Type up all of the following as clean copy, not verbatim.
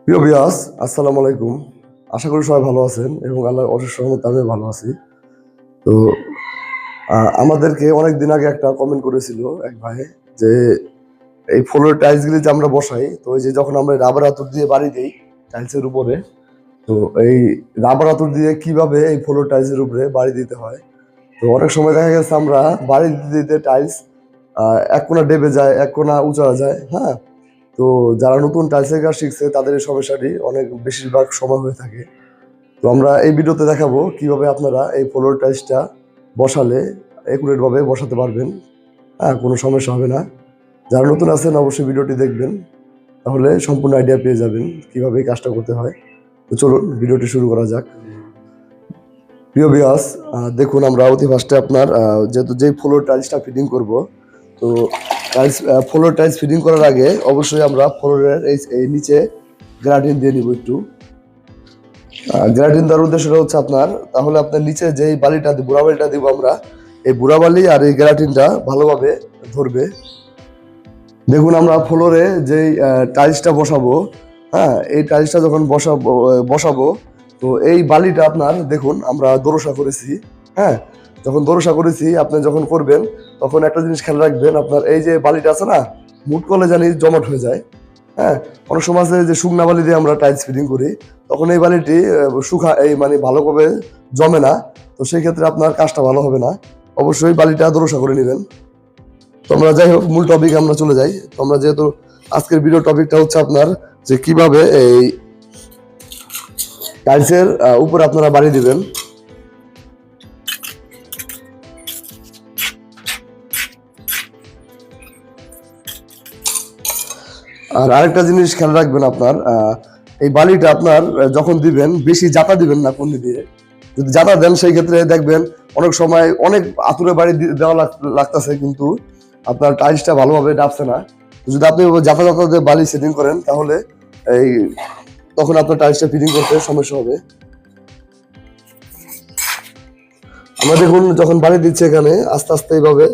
প্রিয় ভিউয়ার্স, আসসালামু আলাইকুম। আশা করি সবাই ভালো আছেন এবং আল্লাহর অশেষ রহমতে আমিও ভালো আছি। তো আমাদেরকে অনেক দিন আগে একটা কমেন্ট করেছিল এক ভাই যে এই ফ্লোর টাইলস গুলি যে আমরা বসাই, তো এই যে যখন আমরা রাবার হাতুড় দিয়ে বাড়ি দেই টাইলসের উপরে, তো এই রাবার হাতুড় দিয়ে কিভাবে এই ফ্লোর টাইলসের উপরে বাড়ি দিতে হয়। তো অনেক সময় দেখা গেছে আমরা বাড়ি দিতে দিতে টাইলস এক কোণা ডেবে যায়, এক কোণা উঁচা যায়, হ্যাঁ। তো যারা নতুন টাইলসের কাজ শিখছে তাদের এই সমস্যাটি অনেক বেশিরভাগ সময় হয়ে থাকে। তো আমরা এই ভিডিওতে দেখাবো কিভাবে আপনারা এই ফ্লোর টাইলসটা বসালে একুরেট ভাবে বসাতে পারবেন, হ্যাঁ, কোনো সমস্যা হবে না। যারা নতুন আছেন অবশ্যই ভিডিওটি দেখবেন, তাহলে সম্পূর্ণ আইডিয়া পেয়ে যাবেন কিভাবে এই কাজটা করতে হয়। তো চলুন ভিডিওটি শুরু করা যাক। প্রিয় ভিউয়ার্স, দেখুন আমরা অতি ফার্স্টে আপনার যেহেতু যেই ফ্লোর টাইলসটা ফিটিং করব, তো টাইলস ফ্লোর টাইলস ফিটিং করার আগে অবশ্যই আমরা ফ্লোরের এই নিচে গ্রাটিন দিয়ে নিব একটু। গ্রাটিন দেওয়ার উদ্দেশ্যটা হচ্ছে আপনার, তাহলে আপনার নিচে যেই বালিটা বুড়া বালিটা দিব আমরা, এই বুড়া বালি আর এই গ্রাটিনটা ভালোভাবে ধরবে। দেখুন আমরা ফ্লোরে যেই টাইলসটা বসাবো, হ্যাঁ, এই টাইলসটা যখন বসাবো, তো এই বালিটা আপনার দেখুন আমরা দোরসা করেছি, হ্যাঁ। যখন দোরসা করেছি আপনি যখন করবেন তখন একটা জিনিস খেয়াল রাখবেন, আপনার এই যে বালিটা আছে না, মুট করলে জানি জমাট হয়ে যায়, হ্যাঁ। অনেক সময় আছে যে শুকনা বালি দিয়ে আমরা টাইলস ফিটিং করি, তখন এই বালিটি মানে ভালোভাবে জমে না। তো সেই ক্ষেত্রে আপনার কাজটা ভালো হবে না। অবশ্যই বালিটা দোরসা করে নেবেন। তো আমরা যাই হোক মূল টপিক আমরা চলে যাই। তো আমরা যেহেতু আজকের ভিডিও টপিকটা হচ্ছে আপনার যে কিভাবে এই টাইলসের উপরে আপনারা বাড়ি দিবেন। আর আরেকটা জিনিস খেয়াল রাখবেন, আপনার এই বালিটা আপনার যখন দিবেন বেশি জাতা দিবেন না কোনি দিয়ে। যদি জাতা দেন সেই ক্ষেত্রে দেখবেন অনেক সময় অনেক আতুরে বাড়ি দেওয়া লাগতেছে, কিন্তু আপনার টাইলসটা ভালোভাবে ডাবছে না। যদি আপনি জাতা জাতা দিয়ে বালি সেটিং করেন তাহলে এই তখন আপনার টাইলসটা ফিটিং করতে সমস্যা হবে। আমরা দেখুন যখন বালি দিচ্ছি এখানে আস্তে আস্তে এইভাবে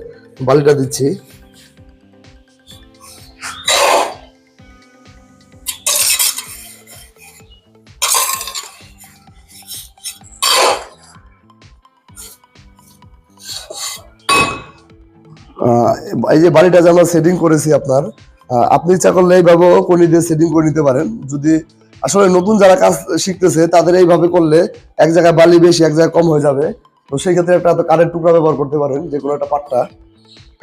বালিটা দিচ্ছি। এই যে বাড়িটা যে আমরা সেটিং করেছি আপনার, আপনি ইচ্ছা করলে এইভাবে কোনি দিয়ে সেটিং করে নিতে পারেন। যদি আসলে নতুন যারা কাজ শিখতেছে তাদের এইভাবে করলে এক জায়গায় বালি বেশি এক জায়গায় কম হয়ে যাবে। তো সেই ক্ষেত্রে একটা কাঠের টুকরা ব্যবহার করতে পারেন, যে কোনো একটা পাট্টা,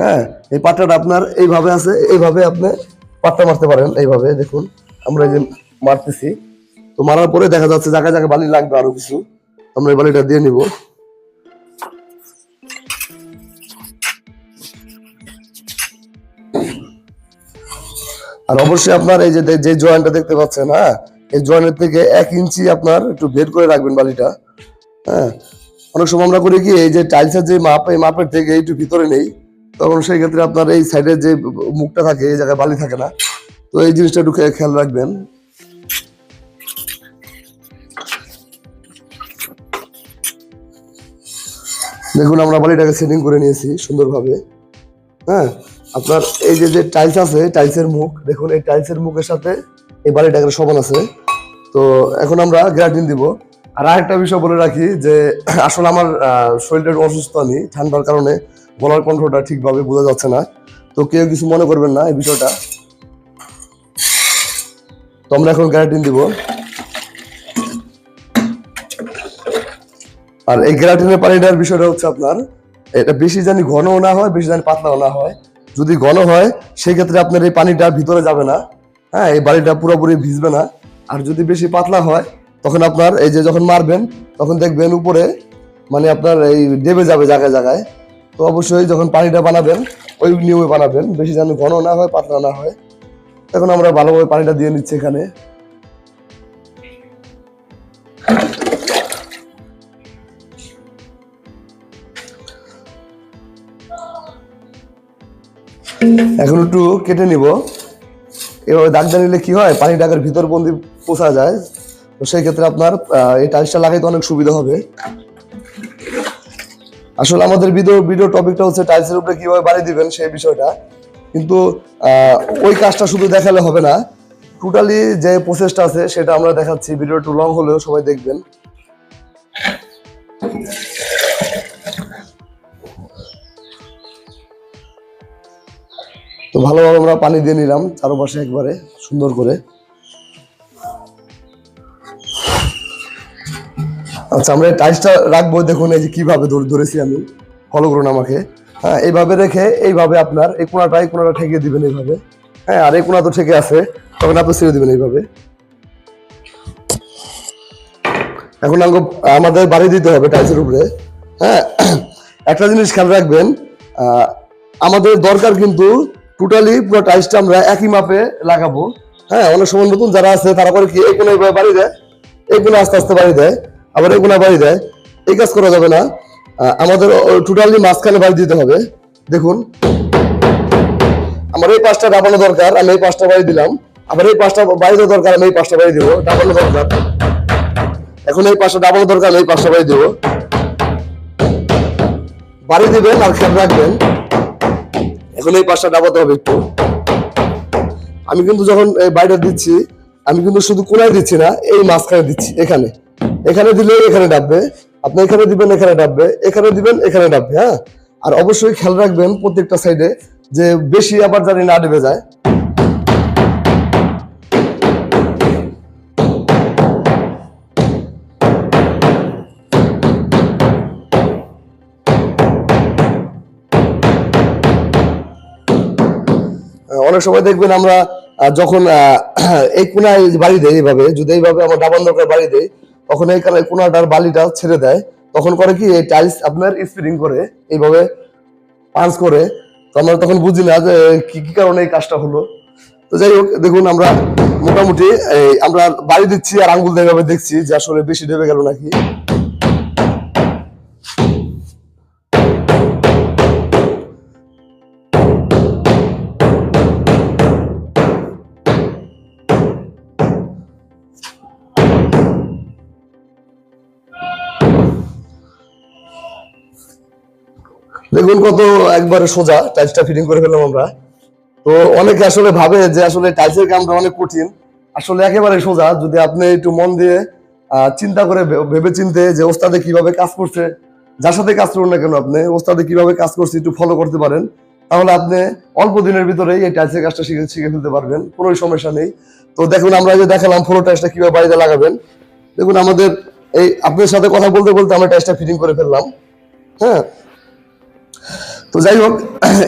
হ্যাঁ। এই পাট্টাটা আপনার এইভাবে আছে, এইভাবে আপনি পাট্টা মারতে পারেন। এইভাবে দেখুন আমরা এই যে মারতেছি, তো মারার পরে দেখা যাচ্ছে জায়গায় জায়গায় বালি লাগবে আরো কিছু, আমরা এই বালিটা দিয়ে নিব। আর অবশ্যই আপনার এই যে জয়েন্টটা দেখতে পাচ্ছেন, হ্যাঁ, এই জয়েন্টের থেকে 1 ইঞ্চি আপনার একটু বের করে রাখবেন বালিটা, হ্যাঁ। অনেক সময় আমরা করি কি, এই যে টাইলসের যে মাপ, এই মাপের থেকে একটু ভিতরে নেই, তখন সেই ক্ষেত্রে আপনার এই সাইডের যে মুখটা থাকে এই জায়গায় বালি থাকে না। তো এই জিনিসটা একটু খেয়াল রাখবেন। দেখুন আমরা বালিটাকে সেটিং করে নিয়েছি সুন্দরভাবে, হ্যাঁ। আপনার এই যে টাইলস আছে, টাইলসের মুখ দেখুন, এই টাইলসের মুখের সাথে এই বালিটাকে সমান আছে। তো এখন আমরা গ্রাটিন দিব। আর আরেকটা বিষয় বলে রাখি যে আসলে আমার শরীরটা একটু অসুস্থ, আমি ঠান্ডার কারণে গলার কণ্ঠটা ঠিকভাবে বোঝা যাচ্ছে না। তো কেউ কিছু মনে করবেন না এই বিষয়টা। তো আমরা এখন গ্রাটিন দিব। আর এই গ্রাটিনের পানিটার বিষয়টা হচ্ছে আপনার, এটা বেশি জানি ঘনও না হয়, বেশি জানি পাতলাও না হয়। যদি ঘন হয় সেই ক্ষেত্রে আপনার এই পানিটা ভিতরে যাবে না, হ্যাঁ, এই বাড়িটা পুরোপুরি ভিজবে না। আর যদি বেশি পাতলা হয় তখন আপনার এই যে যখন মারবেন তখন দেখবেন উপরে মানে আপনার এই ডেবে যাবে জায়গায় জায়গায়। তো অবশ্যই যখন পানিটা বানাবেন ওই নিয়মে বানাবেন, বেশি যেন ঘন না হয় পাতলা না হয়। এখন আমরা ভালোভাবে পানিটা দিয়ে নিচ্ছি এখানে। এখন একটু কেটে নিব। এভাবে দাগটা নিলে কি হয়, পানি ডাকের ভিতর বন্দি পোষা যায়। তো সেই ক্ষেত্রে আপনার এই টাইলসটা লাগাইতে অনেক সুবিধা হবে। আসলে আমাদের ভিডিও টপিকটা হচ্ছে টাইলসের উপরে কিভাবে বাড়ি দিবেন সেই বিষয়টা, কিন্তু ওই কাজটা শুধু দেখালে হবে না, টোটালি যে প্রসেসটা আছে সেটা আমরা দেখাচ্ছি, ভিডিও একটু লং হলেও সবাই দেখবেন। তো ভালোভাবে আমরা পানি দিয়ে নিলাম চারপাশে একবারে সুন্দর করে। আচ্ছা, আমরা এই টাইলসটা রাখবো, দেখুন এই যে কিভাবে ধরেছি আমি, ফলো করুন আমাকে। হ্যাঁ, এইভাবে রেখে এইভাবে আপনার এই কোনাটা ঠেকিয়ে দিবেন এইভাবে। হ্যাঁ, আর এই কোনা তো ঠেকে আছে, তখন আপনি ছেড়ে দিবেন এইভাবে। এখন আমাদের বাড়ি দিতে হবে টাইলসের উপরে। হ্যাঁ, একটা জিনিস খেয়াল রাখবেন, আমাদের দরকার কিন্তু টোটালি পুরো টাইলসটা আমরা একই মাপে লাগাবো। হ্যাঁ, অনেক সময় নতুন যারা আছে তারা করে কি এই কোণে এইভাবে বাড়ি দেয়, এই কোণে আস্তে আস্তে বাড়ি দেয়, আবার এই কোণে বাড়ি দেয়। এই কাজ করা যাবে না, আমাদের টোটালি মাঝখানে বাড়ি দিতে হবে। দেখুন, আমার এই পাঁচটা ডাবানো দরকার, আমি এই পাঁচটা বাড়ি দিলাম। আবার এই পাঁচটা বাড়ি দেওয়া দরকার, আমি এই পাঁচটা বাড়ি দিব, ডাবানো দরকার। এখন এই পাঁচটা ডাবানো দরকার, আমি এই পাঁচটা বাড়ি দিব। বাড়ি দিবেন আর খেয়াল রাখবেন, এখন এই পাঁচটা ডাবাতে হবে একটু। আমি কিন্তু যখন এই বাড়িটা দিচ্ছি, আমি কিন্তু শুধু কোনায় দিচ্ছি না, এই মাঝখানে দিচ্ছি। এখানে এখানে দিলে এখানে ডাববে, আপনি এখানে দিবেন এখানে ডাববে, এখানে দিবেন এখানে ডাববে। হ্যাঁ, আর অবশ্যই খেয়াল রাখবেন প্রত্যেকটা সাইডে যে বেশি আবার জানি না ডেবে যায়। অনেক সময় দেখবেন আমরা যখন এই কোনায় বাড়ি দেয় এইভাবে, যদি এইভাবে আমার ডাবল দরকার বাড়ি দেয়, তখন এই কোনাটার বালিটা ছেড়ে দেয়, তখন করে কি এই টাইলস আপনার স্পিরিং করে এইভাবে পাঞ্চ করে। তো আমরা তখন বুঝি না যে কি কি কারণে এই কাজটা হলো। তো যাই হোক, দেখুন আমরা মোটামুটি আমরা বাড়ি দিচ্ছি আর আঙ্গুল দিয়ে এইভাবে দেখছি যে আসলে বেশি ডেবে গেল নাকি। দেখুন কত একবারে সোজা টাইলসটা ফিটিং করে ফেললাম আমরা। তো অনেকে আসলে ভাবে যে আসলে টাইলসের কামটা অনেক কঠিন, আসলে একেবারে সোজা যদি আপনি একটু মন দিয়ে চিন্তা করে ভেবে চিনতে যে ওস্তাদে কিভাবে কাজ করছে, যার সাথে কাজ করুন না কেন আপনি ওস্তাদে কিভাবে কাজ করছে একটু ফলো করতে পারেন, তাহলে আপনি অল্প দিনের ভিতরেই এই টাইলসের কাজটা শিখে ফেলতে পারবেন, কোনো সমস্যা নেই। তো দেখুন আমরা যে দেখালাম ফ্লোর টাইলসটা কিভাবে বাড়িতে লাগাবেন। দেখুন আমাদের এই আপনার সাথে কথা বলতে বলতে আমরা টাইলসটা ফিটিং করে ফেললাম। হ্যাঁ, তো যাই হোক,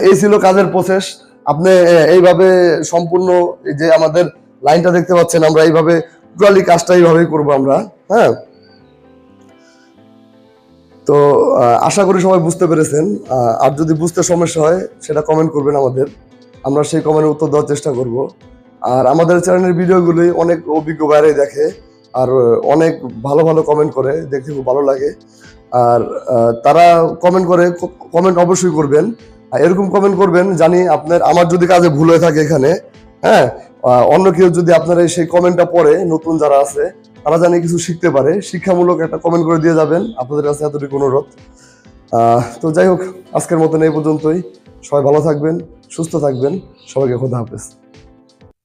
এই ছিল কাজের প্রসেস। আপনি এইভাবে সম্পূর্ণ এই যে আমাদের লাইনটা দেখতে পাচ্ছেন, আমরা এইভাবে টোটালি কাজটা এইভাবেই করবো আমরা। হ্যাঁ, তো আশা করি সবাই বুঝতে পেরেছেন। আর যদি বুঝতে সমস্যা হয় সেটা কমেন্ট করবেন আমাদের, আমরা সেই কমেন্টের উত্তর দেওয়ার চেষ্টা করব। আর আমাদের চ্যানেলের ভিডিওগুলি অনেক অভিজ্ঞ বাইরে দেখে, আর অনেক ভালো ভালো কমেন্ট করে, দেখতে খুব ভালো লাগে। আর তারা কমেন্ট অবশ্যই করবেন, এরকম কমেন্ট করবেন জানি আমার যদি কাজে ভুল হয়ে থাকে এখানে। হ্যাঁ, অন্য কেউ যদি আপনারা সেই কমেন্টটা পড়ে, নতুন যারা আছে তারা জানি কিছু শিখতে পারে, শিক্ষামূলক একটা কমেন্ট করে দিয়ে যাবেন, আপনাদের কাছে এতটুকু অনুরোধ। তো যাই হোক, আজকের মতন এই পর্যন্তই। সবাই ভালো থাকবেন, সুস্থ থাকবেন, সবাইকে খোদা হাফেজ।